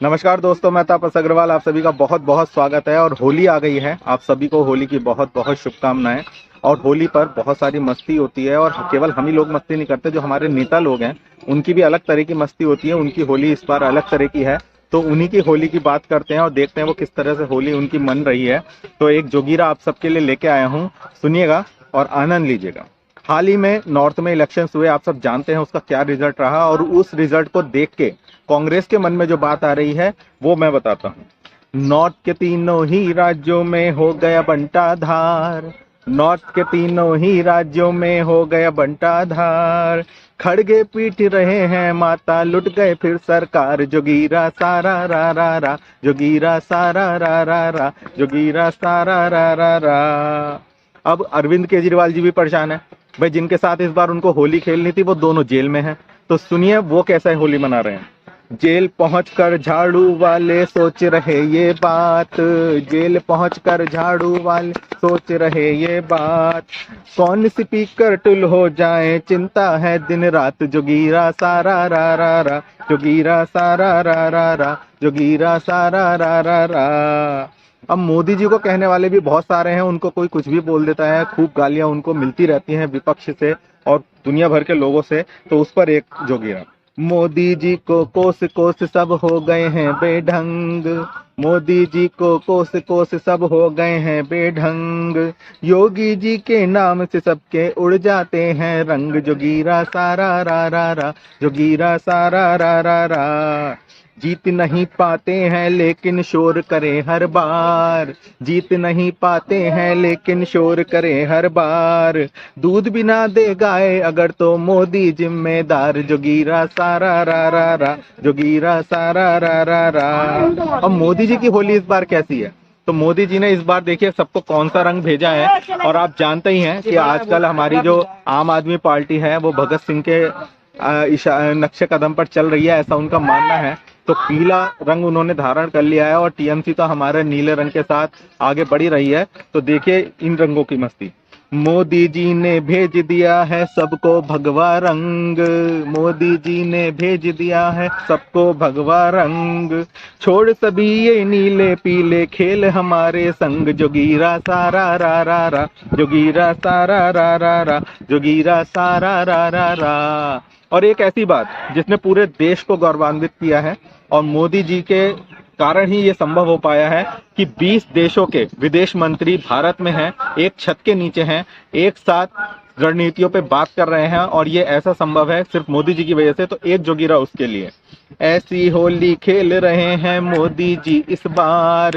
नमस्कार दोस्तों, मैं तापस अग्रवाल। आप सभी का बहुत बहुत स्वागत है। और होली आ गई है, आप सभी को होली की बहुत बहुत शुभकामनाएं। और होली पर बहुत सारी मस्ती होती है और केवल हम ही लोग मस्ती नहीं करते, जो हमारे नेता लोग हैं उनकी भी अलग तरह की मस्ती होती है। उनकी होली इस बार अलग तरह की है, तो उन्हीं की होली की बात करते हैं और देखते हैं वो किस तरह से होली उनकी मन रही है। तो एक जोगीरा आप सबके लिए लेके आया हूँ, सुनिएगा और आनंद लीजिएगा। हाल ही में नॉर्थ में इलेक्शंस हुए, आप सब जानते हैं उसका क्या रिजल्ट रहा। और उस रिजल्ट को देख के कांग्रेस के मन में जो बात आ रही है वो मैं बताता हूँ। नॉर्थ के तीनों ही राज्यों में हो गया बंटाधार। नॉर्थ के तीनों ही राज्यों में हो गया बंटाधार। खड़गे पीट रहे हैं माता, लुट गए फिर सरकार। जोगीरा सारा रा रा रा, जोगीरा सारा रा रा रा, जोगीरा सारा रा रा रा। अब अरविंद केजरीवाल जी भी परेशान है भाई, जिनके साथ इस बार उनको होली खेलनी थी वो दोनों जेल में हैं। तो सुनिए वो कैसे होली मना रहे हैं। जेल पहुंचकर झाड़ू वाले सोच रहे ये बात। जेल पहुंचकर झाड़ू वाले सोच रहे ये बात। कौन स्पीकर टुल हो जाए, चिंता है दिन रात। जोगीरा सारा रा रा रा, जोगीरा सारा रा रा रा, जोगीरा सारा रा रा रा। अब मोदी जी को कहने वाले भी बहुत सारे हैं, उनको कोई कुछ भी बोल देता है, खूब गालियां उनको मिलती रहती हैं विपक्ष से और दुनिया भर के लोगों से। तो उस पर एक जोगीरा, मोदी जी को कोस कोस सब हो गए हैं बेढंग। मोदी जी को कोस कोस सब हो गए हैं बेढंग। योगी जी के नाम से सबके उड़ जाते हैं रंग। जोगीरा सारा रा रा रा, जोगीरा सारा रा रा रा। जीत नहीं पाते हैं लेकिन शोर करें हर बार। जीत नहीं पाते हैं लेकिन शोर करें हर बार। दूध बिना दे गाय अगर तो मोदी जिम्मेदार। जोगीरा सारा रा रा रा, जोगीरा सारा रा रा रा। अब मोदी जी की होली इस बार कैसी है? तो मोदी जी ने इस बार देखिए सबको कौन सा रंग भेजा है। और आप जानते ही हैं कि आजकल हमारी जो आम आदमी पार्टी है वो भगत सिंह के नक्शे कदम पर चल रही है, ऐसा उनका मानना है। तो पीला रंग उन्होंने धारण कर लिया है और टीएमसी तो हमारे नीले रंग के साथ आगे बढ़ी रही है। तो देखिए इन रंगों की मस्ती। मोदी जी ने भेज दिया है सबको भगवा रंग। मोदी जी ने भेज दिया है सबको भगवा रंग। छोड़ सभी ये नीले पीले, खेल हमारे संग। जोगीरा सारा रा रा रा, जोगीरा सारा रा रा रा, जोगीरा सारा रा रा रा। और एक ऐसी बात जिसने पूरे देश को गौरवान्वित किया है और मोदी जी के कारण ही ये संभव हो पाया है कि 20 देशों के विदेश मंत्री भारत में हैं, एक छत के नीचे हैं, एक साथ रणनीतियों पे बात कर रहे हैं। और ये ऐसा संभव है सिर्फ मोदी जी की वजह से। तो एक जोगीरा उसके लिए। ऐसी होली खेल रहे हैं मोदी जी इस बार।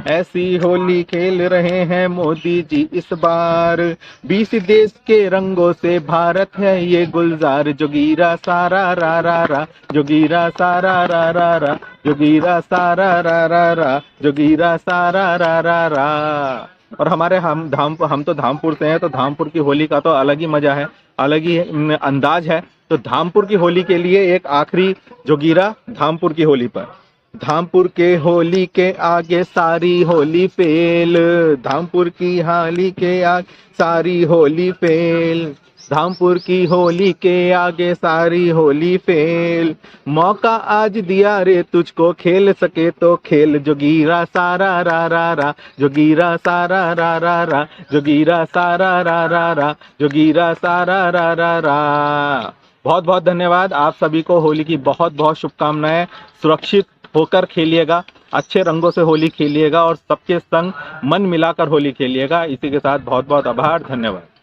ऐसी होली खेल रहे हैं मोदी जी इस बार। 20 देश के रंगों से भारत है ये गुलजार। जोगीरा सारा रा रा रा, जोगीरा सारा रा रा रा, जोगीरा सारा रा रा रा, जोगीरा सारा रा रा रा। और हमारे हम तो धामपुर से हैं, तो धामपुर की होली का तो अलग ही मजा है, अलग ही अंदाज है। तो धामपुर की होली के लिए एक आखिरी जोगीरा धामपुर की होली पर। धामपुर के होली के आगे सारी होली फेल। धामपुर की होली के आगे सारी होली फेल। धामपुर की होली के आगे सारी होली फेल। मौका आज दिया रे तुझको, खेल सके तो खेल। जोगीरा सारा रा रा रा, जोगीरा सारा रा रा रा, जोगीरा सारा रा रा रा, जोगीरा सारा रा रा रा। बहुत बहुत धन्यवाद। आप सभी को होली की बहुत बहुत शुभकामनाएं। सुरक्षित होकर खेलिएगा, अच्छे रंगों से होली खेलिएगा और सबके संग मन मिलाकर होली खेलिएगा। इसी के साथ बहुत बहुत आभार, धन्यवाद।